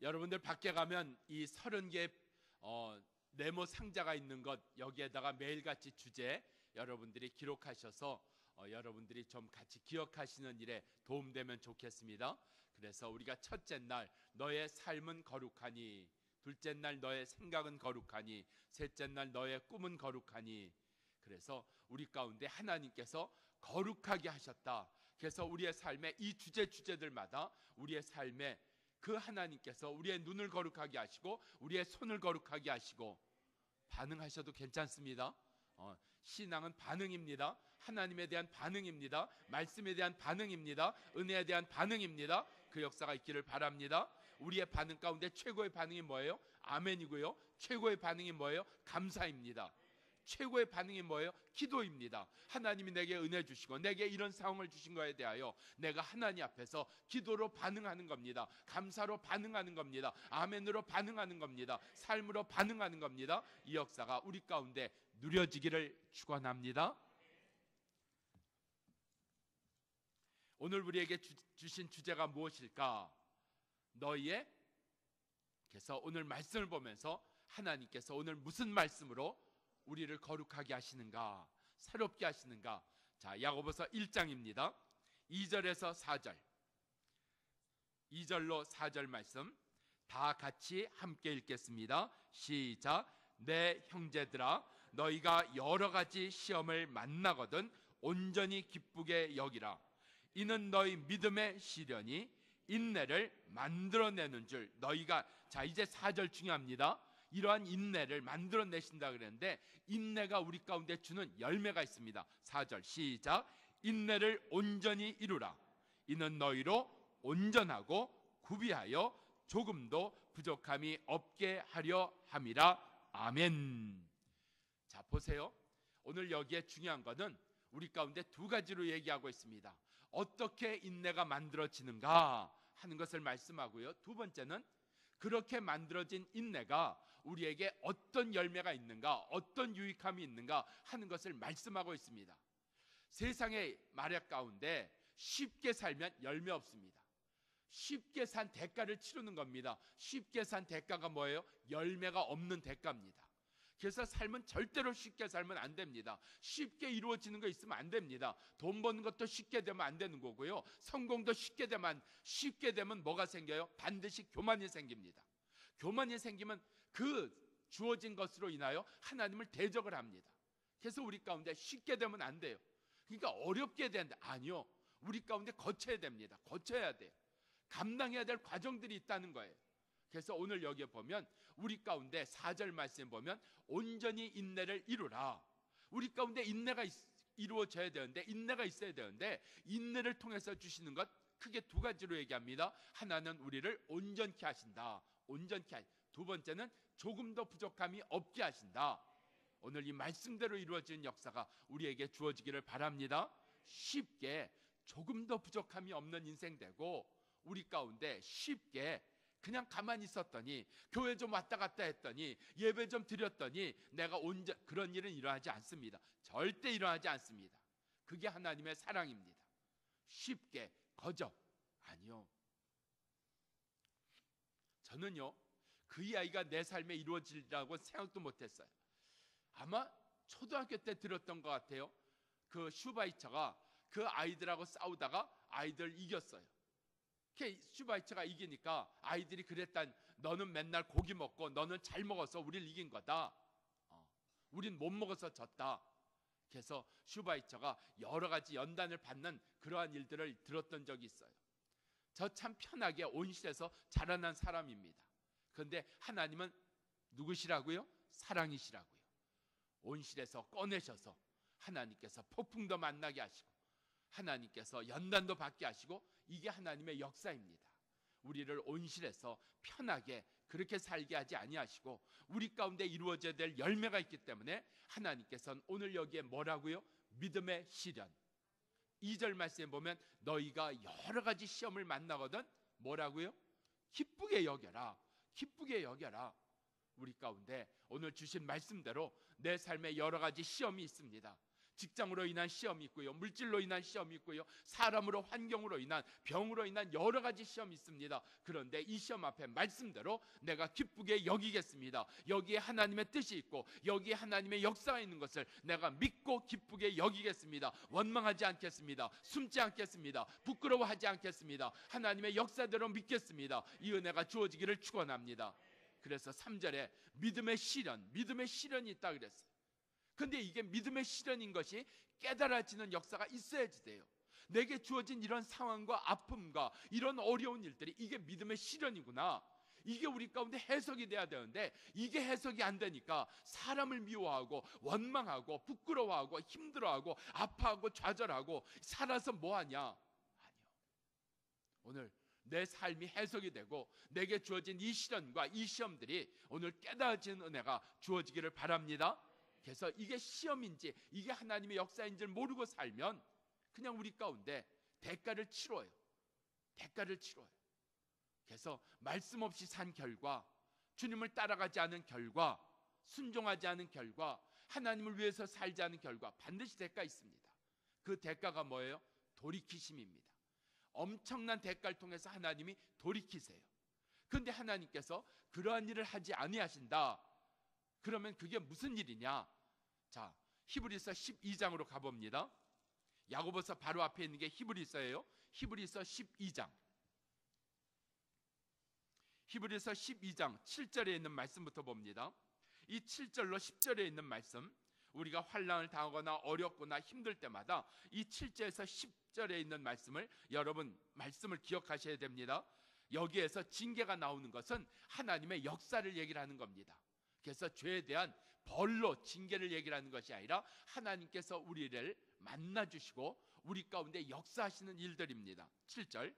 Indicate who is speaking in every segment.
Speaker 1: 여러분들 밖에 가면 이 30개 네모 상자가 있는 것, 여기에다가 매일같이 주제 여러분들이 기록하셔서 여러분들이 좀 같이 기억하시는 일에 도움되면 좋겠습니다. 그래서 우리가 첫째 날 너의 삶은 거룩하니, 둘째 날 너의 생각은 거룩하니, 셋째 날 너의 꿈은 거룩하니, 그래서 우리 가운데 하나님께서 거룩하게 하셨다. 그래서 우리의 삶에 이 주제들마다 우리의 삶에 그 하나님께서 우리의 눈을 거룩하게 하시고 우리의 손을 거룩하게 하시고, 반응하셔도 괜찮습니다. 신앙은 반응입니다. 하나님에 대한 반응입니다. 말씀에 대한 반응입니다. 은혜에 대한 반응입니다. 그 역사가 있기를 바랍니다. 우리의 반응 가운데 최고의 반응이 뭐예요? 아멘이고요. 최고의 반응이 뭐예요? 감사입니다. 최고의 반응이 뭐예요? 기도입니다. 하나님이 내게 은혜 주시고 내게 이런 상황을 주신 것에 대하여 내가 하나님 앞에서 기도로 반응하는 겁니다. 감사로 반응하는 겁니다. 아멘으로 반응하는 겁니다. 삶으로 반응하는 겁니다. 이 역사가 우리 가운데 누려지기를 축원합니다. 오늘 우리에게 주신 주제가 무엇일까? 너희의, 그래서 오늘 말씀을 보면서 하나님께서 오늘 무슨 말씀으로 우리를 거룩하게 하시는가, 새롭게 하시는가. 자, 야고보서 1장입니다. 2절에서 4절, 2절로 4절 말씀 다 같이 함께 읽겠습니다. 시작. 내 형제들아, 너희가 여러 가지 시험을 만나거든 온전히 기쁘게 여기라. 이는 너희 믿음의 시련이 인내를 만들어내는 줄 너희가, 자 이제 4절 중요합니다. 이러한 인내를 만들어내신다 그랬는데 인내가 우리 가운데 주는 열매가 있습니다. 4절 시작. 인내를 온전히 이루라. 이는 너희로 온전하고 구비하여 조금도 부족함이 없게 하려 함이라. 아멘. 자 보세요. 오늘 여기에 중요한 것은 우리 가운데 두 가지로 얘기하고 있습니다. 어떻게 인내가 만들어지는가 하는 것을 말씀하고요. 두 번째는 그렇게 만들어진 인내가 우리에게 어떤 열매가 있는가, 어떤 유익함이 있는가 하는 것을 말씀하고 있습니다. 세상의 마력 가운데 쉽게 살면 열매 없습니다. 쉽게 산 대가를 치르는 겁니다. 쉽게 산 대가가 뭐예요? 열매가 없는 대가입니다. 그래서 삶은 절대로 쉽게 살면 안 됩니다. 쉽게 이루어지는 거 있으면 안 됩니다. 돈 버는 것도 쉽게 되면 안 되는 거고요. 성공도 쉽게 되면 뭐가 생겨요? 반드시 교만이 생깁니다. 교만이 생기면 그 주어진 것으로 인하여 하나님을 대적을 합니다. 그래서 우리 가운데 쉽게 되면 안 돼요. 그러니까 어렵게 되는데, 아니요, 우리 가운데 거쳐야 됩니다. 거쳐야 돼요. 감당해야 될 과정들이 있다는 거예요. 그래서 오늘 여기에 보면 우리 가운데 4절 말씀 보면 온전히 인내를 이루라. 우리 가운데 인내가 이루어져야 되는데, 인내가 있어야 되는데, 인내를 통해서 주시는 것 크게 두 가지로 얘기합니다. 하나는 우리를 온전케 하신다. 두 번째는 조금도 부족함이 없게 하신다. 오늘 이 말씀대로 이루어지는 역사가 우리에게 주어지기를 바랍니다. 쉽게 조금도 부족함이 없는 인생 되고, 우리 가운데 쉽게 그냥 가만히 있었더니, 교회 좀 왔다 갔다 했더니, 예배 좀 드렸더니 내가 그런 일은 일어나지 않습니다. 절대 일어나지 않습니다. 그게 하나님의 사랑입니다. 쉽게 거저, 아니요. 저는요, 그 이야기가 내 삶에 이루어지리라고 생각도 못했어요. 아마 초등학교 때 들었던 것 같아요. 그 슈바이처가 그 아이들하고 싸우다가 아이들 이겼어요. 슈바이처가 이기니까 아이들이 그랬단, 너는 맨날 고기 먹고 너는 잘 먹어서 우리를 이긴 거다. 우린 못 먹어서 졌다. 그래서 슈바이처가 여러 가지 연단을 받는 그러한 일들을 들었던 적이 있어요. 저 참 편하게 온실에서 자라난 사람입니다. 그런데 하나님은 누구시라고요? 사랑이시라고요. 온실에서 꺼내셔서 하나님께서 폭풍도 만나게 하시고 하나님께서 연단도 받게 하시고, 이게 하나님의 역사입니다. 우리를 온실에서 편하게 그렇게 살게 하지 아니하시고 우리 가운데 이루어져야 될 열매가 있기 때문에 하나님께서는 오늘 여기에 뭐라고요? 믿음의 시련. 2절 말씀에 보면 너희가 여러 가지 시험을 만나거든 뭐라고요? 기쁘게 여겨라. 기쁘게 여겨라. 우리 가운데 오늘 주신 말씀대로 내 삶에 여러 가지 시험이 있습니다. 직장으로 인한 시험이 있고요, 물질로 인한 시험이 있고요, 사람으로, 환경으로 인한, 병으로 인한 여러 가지 시험이 있습니다. 그런데 이 시험 앞에 말씀대로 내가 기쁘게 여기겠습니다. 여기에 하나님의 뜻이 있고 여기에 하나님의 역사가 있는 것을 내가 믿고 기쁘게 여기겠습니다. 원망하지 않겠습니다. 숨지 않겠습니다. 부끄러워하지 않겠습니다. 하나님의 역사대로 믿겠습니다. 이 은혜가 주어지기를 축원합니다. 그래서 3절에 믿음의 시련이 있다 그랬어요. 근데 이게 믿음의 시련인 것이 깨달아지는 역사가 있어야지 돼요. 내게 주어진 이런 상황과 아픔과 이런 어려운 일들이 이게 믿음의 시련이구나, 이게 우리 가운데 해석이 돼야 되는데 이게 해석이 안 되니까 사람을 미워하고 원망하고 부끄러워하고 힘들어하고 아파하고 좌절하고 살아서 뭐하냐? 아니요. 오늘 내 삶이 해석이 되고 내게 주어진 이 시련과 이 시험들이 오늘 깨달아지는 은혜가 주어지기를 바랍니다. 그래서 이게 시험인지 이게 하나님의 역사인지를 모르고 살면 그냥 우리 가운데 대가를 치러요. 그래서 말씀 없이 산 결과, 주님을 따라가지 않은 결과, 순종하지 않은 결과, 하나님을 위해서 살지 않은 결과 반드시 대가 있습니다. 그 대가가 뭐예요? 돌이키심입니다. 엄청난 대가를 통해서 하나님이 돌이키세요. 그런데 하나님께서 그러한 일을 하지 아니하신다. 그러면 그게 무슨 일이냐? 자, 히브리서 12장으로 가봅니다. 야고보서 바로 앞에 있는 게 히브리서예요. 히브리서 12장. 히브리서 12장 7절에 있는 말씀부터 봅니다. 이 7절로 10절에 있는 말씀, 우리가 환난을 당하거나 어렵거나 힘들 때마다 이 7절에서 10절에 있는 말씀을 여러분 말씀을 기억하셔야 됩니다. 여기에서 징계가 나오는 것은 하나님의 역사를 얘기를 하는 겁니다. 그래서 죄에 대한 벌로 징계를 얘기를 하는 것이 아니라 하나님께서 우리를 만나주시고 우리 가운데 역사하시는 일들입니다. 7절,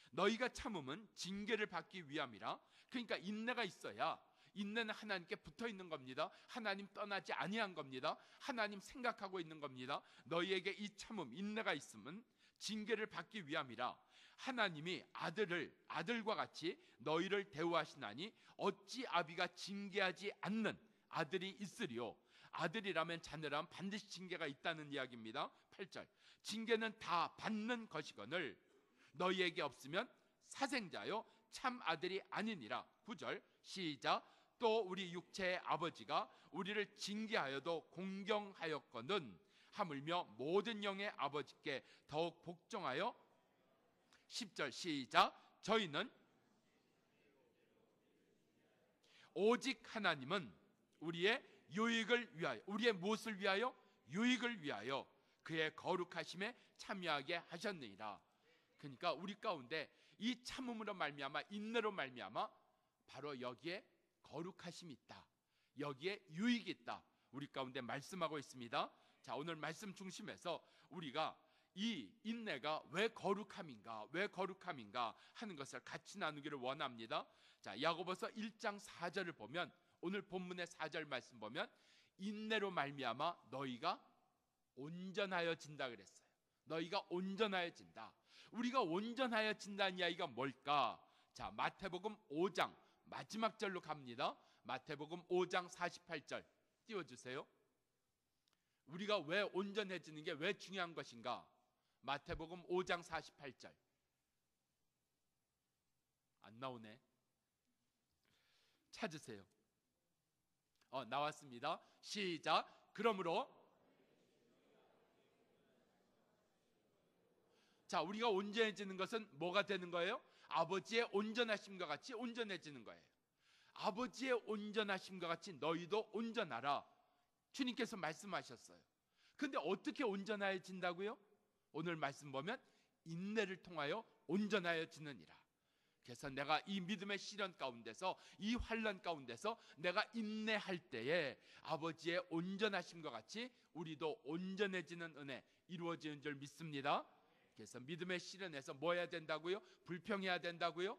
Speaker 1: 너희가 참음은 징계를 받기 위함이라. 그러니까 인내가 있어야, 인내는 하나님께 붙어 있는 겁니다. 하나님 떠나지 아니한 겁니다. 하나님 생각하고 있는 겁니다. 너희에게 이 참음, 인내가 있으면 징계를 받기 위함이라. 하나님이 아들과 같이 너희를 대우하시나니 어찌 아비가 징계하지 않는 아들이 있으리요. 아들이라면 자녀라면 반드시 징계가 있다는 이야기입니다. 8절, 징계는 다 받는 것이거늘 너희에게 없으면 사생자요 참 아들이 아니니라. 9절 시작, 또 우리 육체의 아버지가 우리를 징계하여도 공경하였거든 하물며 모든 영의 아버지께 더욱 복종하여. 10절 시작, 저희는 오직 하나님은 우리의 유익을 위하여, 우리의 무엇을 위하여? 유익을 위하여 그의 거룩하심에 참여하게 하셨느니라. 그러니까 우리 가운데 이 참음으로 말미암아, 인내로 말미암아 바로 여기에 거룩하심이 있다, 여기에 유익이 있다, 우리 가운데 말씀하고 있습니다. 자, 오늘 말씀 중심에서 우리가 이 인내가 왜 거룩함인가 하는 것을 같이 나누기를 원합니다. 자, 야고보서 1장 4절을 보면, 오늘 본문의 4절 말씀 보면 인내로 말미암아 너희가 온전하여진다 그랬어요. 너희가 온전하여진다. 우리가 온전하여진다는 이야기가 뭘까? 자, 마태복음 5장 마지막 절로 갑니다. 마태복음 5장 48절 띄워주세요. 우리가 왜 온전해지는 게 왜 중요한 것인가? 마태복음 5장 48절. 안 나오네. 찾으세요. 나왔습니다. 시작. 그러므로, 자, 우리가 온전해지는 것은 뭐가 되는 거예요? 아버지의 온전하심과 같이 온전해지는 거예요. 아버지의 온전하심과 같이 너희도 온전하라. 주님께서 말씀하셨어요. 근데 어떻게 온전해진다고요? 오늘 말씀 보면 인내를 통하여 온전해지느니라. 그래서 내가 이 믿음의 시련 가운데서, 이 환난 가운데서 내가 인내할 때에 아버지의 온전하심과 같이 우리도 온전해지는 은혜 이루어지는 줄 믿습니다. 그래서 믿음의 시련에서 뭐 해야 된다고요? 불평해야 된다고요?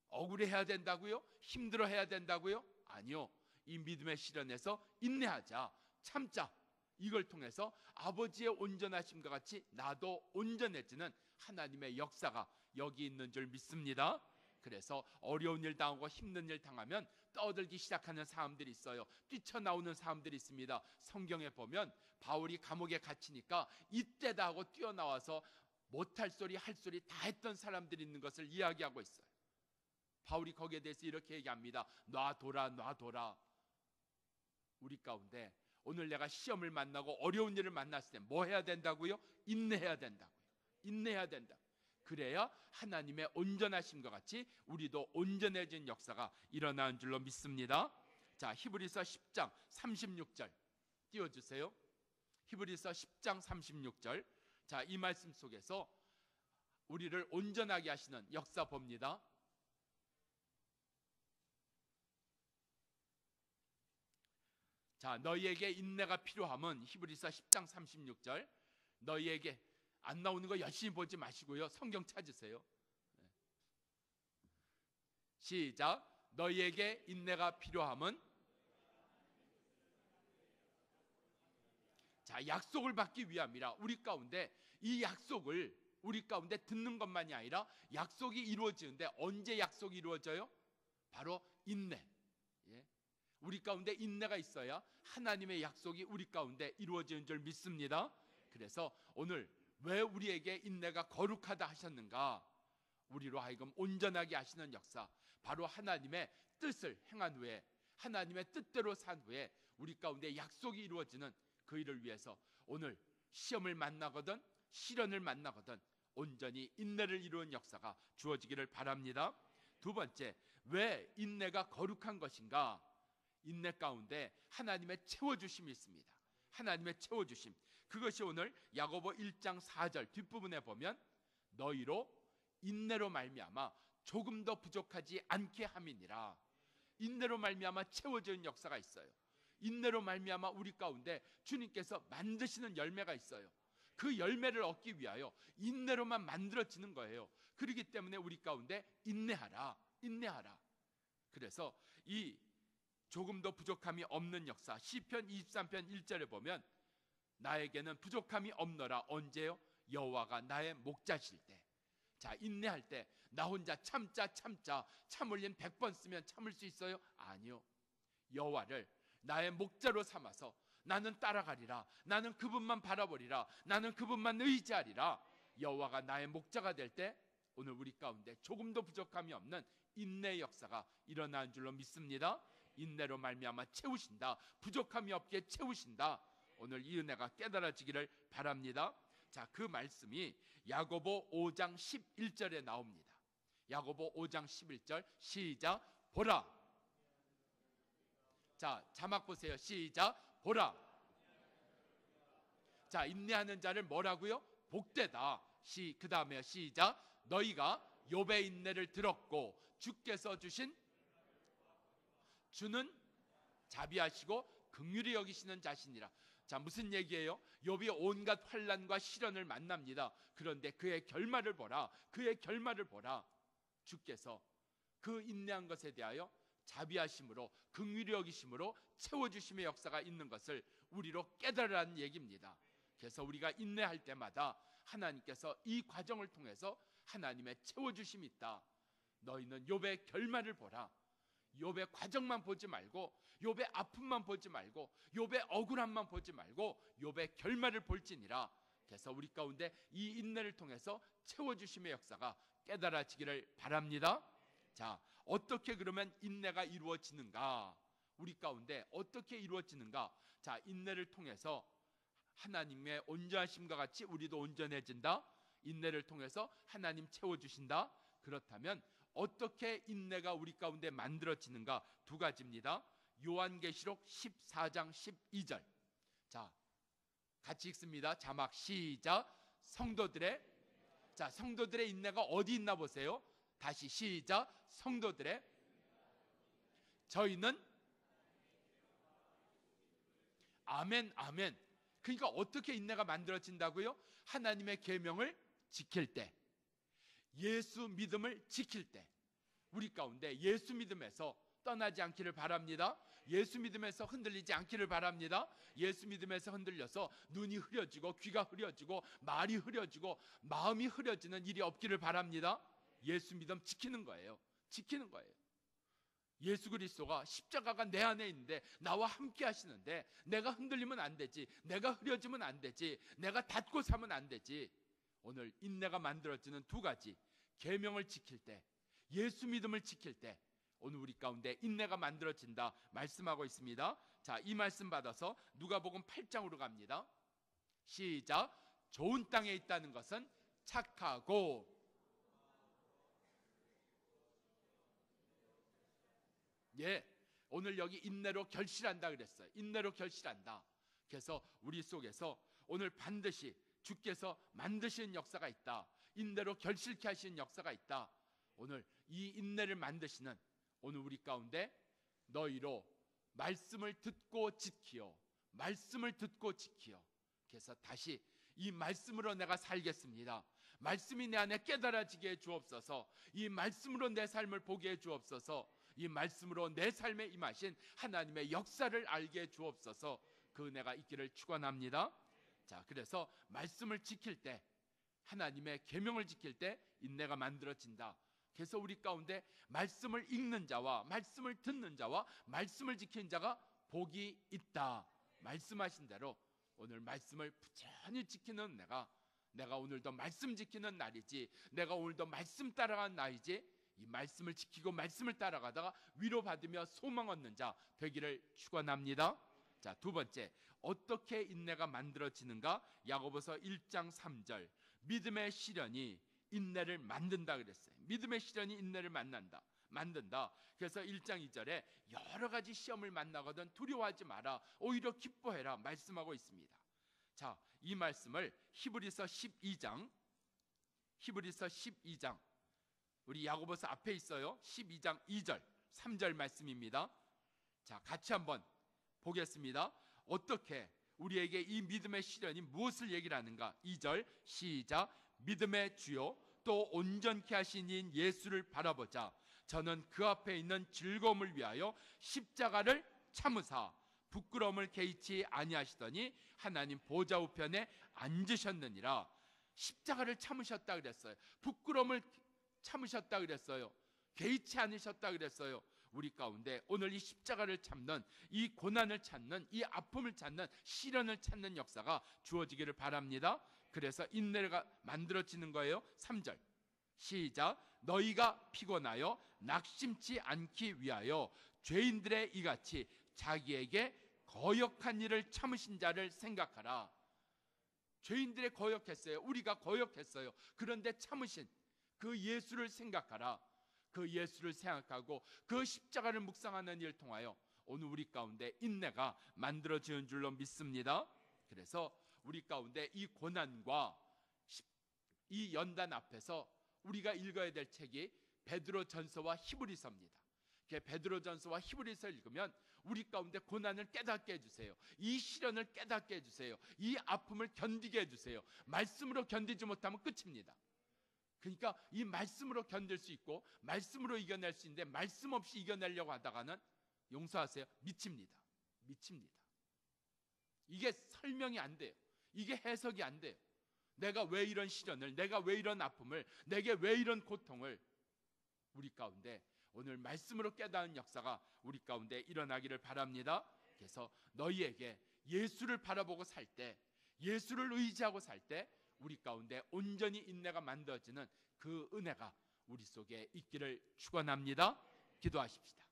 Speaker 1: 억울해야 된다고요? 힘들어해야 된다고요? 아니요. 이 믿음의 시련에서 인내하자, 참자. 이걸 통해서 아버지의 온전하심과 같이 나도 온전해지는 하나님의 역사가 여기 있는 줄 믿습니다. 그래서 어려운 일 당하고 힘든 일 당하면 떠들기 시작하는 사람들이 있어요. 뛰쳐나오는 사람들이 있습니다. 성경에 보면 바울이 감옥에 갇히니까 이때다 하고 뛰어나와서 못할 소리 할 소리 다 했던 사람들이 있는 것을 이야기하고 있어요. 바울이 거기에 대해서 이렇게 얘기합니다. 놔둬라 놔둬라. 우리 가운데 오늘 내가 시험을 만나고 어려운 일을 만났을 때 뭐 해야 된다고요? 인내해야 된다고요. 인내해야 된다. 그래야 하나님의 온전하심과 같이 우리도 온전해진 역사가 일어나는 줄로 믿습니다. 자, 히브리서 10장 36절 띄워주세요. 히브리서 10장 36절. 자, 이 말씀 속에서 우리를 온전하게 하시는 역사 봅니다. 자, 너희에게 인내가 필요함은 히브리서 10장 36절. 너희에게 안 나오는 거 열심히 보지 마시고요. 성경 찾으세요. 시작. 너희에게 인내가 필요함은, 자, 약속을 받기 위함이라. 우리 가운데 이 약속을 우리 가운데 듣는 것만이 아니라 약속이 이루어지는데 언제 약속이 이루어져요? 바로 인내. 우리 가운데 인내가 있어야 하나님의 약속이 우리 가운데 이루어지는 줄 믿습니다. 그래서 오늘 왜 우리에게 인내가 거룩하다 하셨는가? 우리로 하여금 온전하게 하시는 역사, 바로 하나님의 뜻을 행한 후에, 하나님의 뜻대로 산 후에 우리 가운데 약속이 이루어지는 그 일을 위해서 오늘 시험을 만나거든 시련을 만나거든 온전히 인내를 이루는 역사가 주어지기를 바랍니다. 두 번째, 왜 인내가 거룩한 것인가? 인내 가운데 하나님의 채워주심이 있습니다. 하나님의 채워주심, 그것이 오늘 야고보 1장 4절 뒷부분에 보면 너희로 인내로 말미암아 조금 더 부족하지 않게 함이니라. 인내로 말미암아 채워지는 역사가 있어요. 인내로 말미암아 우리 가운데 주님께서 만드시는 열매가 있어요. 그 열매를 얻기 위하여 인내로만 만들어지는 거예요. 그렇기 때문에 우리 가운데 인내하라, 인내하라. 그래서 이 조금 더 부족함이 없는 역사, 시편 23편 1절에 보면 나에게는 부족함이 없노라. 언제요? 여호와가 나의 목자실 때. 자, 인내할 때 나 혼자 참자 참 흘림 100번 쓰면 참을 수 있어요? 아니요. 여호와를 나의 목자로 삼아서 나는 따라가리라. 나는 그분만 바라보리라. 나는 그분만 의지하리라. 여호와가 나의 목자가 될 때 오늘 우리 가운데 조금도 부족함이 없는 인내의 역사가 일어나는 줄로 믿습니다. 인내로 말미암아 채우신다. 부족함이 없게 채우신다. 오늘 이 은혜가 깨달아지기를 바랍니다. 자, 그 말씀이 야고보 5장 11절에 나옵니다. 야고보 5장 11절 시작. 보라. 자, 자막 보세요. 시작. 보라. 자, 인내하는 자를 뭐라고요? 복되다. 그 다음에 시작. 너희가 욥의 인내를 들었고 주께서 주신, 주는 자비하시고 긍휼히 여기시는 자신이라. 자, 무슨 얘기예요? 욥이 온갖 환난과 시련을 만납니다. 그런데 그의 결말을 보라. 그의 결말을 보라. 주께서 그 인내한 것에 대하여 자비하심으로 긍휼히 여기심으로 채워주심의 역사가 있는 것을 우리로 깨달으라는 얘기입니다. 그래서 우리가 인내할 때마다 하나님께서 이 과정을 통해서 하나님의 채워주심이 있다. 너희는 욥의 결말을 보라. 욥의 과정만 보지 말고, 욥의 아픔만 보지 말고, 욥의 억울함만 보지 말고 욥의 결말을 볼지니라. 그래서 우리 가운데 이 인내를 통해서 채워주심의 역사가 깨달아지기를 바랍니다. 자, 어떻게 그러면 인내가 이루어지는가? 우리 가운데 어떻게 이루어지는가? 자, 인내를 통해서 하나님의 온전하심과 같이 우리도 온전해진다. 인내를 통해서 하나님 채워주신다. 그렇다면 어떻게 인내가 우리 가운데 만들어지는가? 두 가지입니다. 요한계시록 14장 12절. 자, 같이 읽습니다. 자막 시작. 성도들의, 자, 성도들의 인내가 어디 있나 보세요. 다시 시작. 성도들의, 저희는, 아멘, 아멘. 그러니까 어떻게 인내가 만들어진다고요? 하나님의 계명을 지킬 때, 예수 믿음을 지킬 때, 우리 가운데 예수 믿음에서 떠나지 않기를 바랍니다. 예수 믿음에서 흔들리지 않기를 바랍니다. 예수 믿음에서 흔들려서 눈이 흐려지고 귀가 흐려지고 말이 흐려지고 마음이 흐려지는 일이 없기를 바랍니다. 예수 믿음 지키는 거예요. 지키는 거예요. 예수 그리스도가 십자가가 내 안에 있는데 나와 함께 하시는데 내가 흔들리면 안 되지, 내가 흐려지면 안 되지, 내가 닫고 사면 안 되지. 오늘 인내가 만들어지는 두 가지, 계명을 지킬 때, 예수 믿음을 지킬 때 오늘 우리 가운데 인내가 만들어진다 말씀하고 있습니다. 자, 이 말씀 받아서 누가복음 8장으로 갑니다. 시작. 좋은 땅에 있다는 것은 착하고, 예, 오늘 여기 인내로 결실한다 그랬어요. 인내로 결실한다. 그래서 우리 속에서 오늘 반드시 주께서 만드시는 역사가 있다. 인내로 결실케 하시는 역사가 있다. 오늘 이 인내를 만드시는 오늘 우리 가운데 너희로 말씀을 듣고 지키어, 말씀을 듣고 지키어. 그래서 다시 이 말씀으로 내가 살겠습니다. 말씀이 내 안에 깨달아지게 해 주옵소서. 이 말씀으로 내 삶을 보게 해 주옵소서. 이 말씀으로 내 삶에 임하신 하나님의 역사를 알게 해 주옵소서. 그 은혜가 있기를 축원합니다. 자, 그래서 말씀을 지킬 때, 하나님의 계명을 지킬 때 인내가 만들어진다. 그래서 우리 가운데 말씀을 읽는 자와 말씀을 듣는 자와 말씀을 지키는 자가 복이 있다 말씀하신 대로 오늘 말씀을 부지런히 지키는 내가 오늘도 말씀 지키는 날이지, 내가 오늘도 말씀 따라가는 날이지, 이 말씀을 지키고 말씀을 따라가다가 위로받으며 소망 얻는 자 되기를 축원합니다. 자, 두 번째, 어떻게 인내가 만들어지는가? 야고보서 1장 3절, 믿음의 시련이 인내를 만든다 그랬어요. 믿음의 시련이 인내를 만든다. 그래서 1장 2절에 여러 가지 시험을 만나거든 두려워하지 마라, 오히려 기뻐해라 말씀하고 있습니다. 자, 이 말씀을 히브리서 12장 우리 야고보서 앞에 있어요. 12장 2절 3절 말씀입니다. 자, 같이 한번 보겠습니다. 어떻게 우리에게 이 믿음의 시련이 무엇을 얘기를 하는가? 2절 시작. 믿음의 주요 또 온전케 하신 이인 예수를 바라보자. 저는 그 앞에 있는 즐거움을 위하여 십자가를 참으사 부끄러움을 개의치 아니하시더니 하나님 보좌 우편에 앉으셨느니라. 십자가를 참으셨다 그랬어요. 부끄러움을 참으셨다 그랬어요. 개의치 않으셨다 그랬어요. 우리 가운데 오늘 이 십자가를 참는, 이 고난을 찾는, 이 아픔을 찾는, 시련을 찾는 역사가 주어지기를 바랍니다. 그래서 인내가 만들어지는 거예요. 3절 시작. 너희가 피곤하여 낙심치 않기 위하여 죄인들의 이같이 자기에게 거역한 일을 참으신 자를 생각하라. 죄인들의 거역했어요. 우리가 거역했어요. 그런데 참으신 그 예수를 생각하라. 그 예수를 생각하고 그 십자가를 묵상하는 일을 통하여 오늘 우리 가운데 인내가 만들어지는 줄로 믿습니다. 그래서 우리 가운데 이 고난과 이 연단 앞에서 우리가 읽어야 될 책이 베드로전서와 히브리서입니다. 베드로전서와 히브리서를 읽으면 우리 가운데 고난을 깨닫게 해주세요. 이 시련을 깨닫게 해주세요. 이 아픔을 견디게 해주세요. 말씀으로 견디지 못하면 끝입니다. 그러니까 이 말씀으로 견딜 수 있고 말씀으로 이겨낼 수 있는데 말씀 없이 이겨내려고 하다가는 용서하세요, 미칩니다. 이게 설명이 안 돼요. 이게 해석이 안 돼요. 내가 왜 이런 시련을, 내가 왜 이런 아픔을, 내게 왜 이런 고통을, 우리 가운데 오늘 말씀으로 깨닫는 역사가 우리 가운데 일어나기를 바랍니다. 그래서 너희에게 예수를 바라보고 살 때, 예수를 의지하고 살 때 우리 가운데 온전히 인내가 만들어지는 그 은혜가 우리 속에 있기를 축원합니다. 기도하십시다.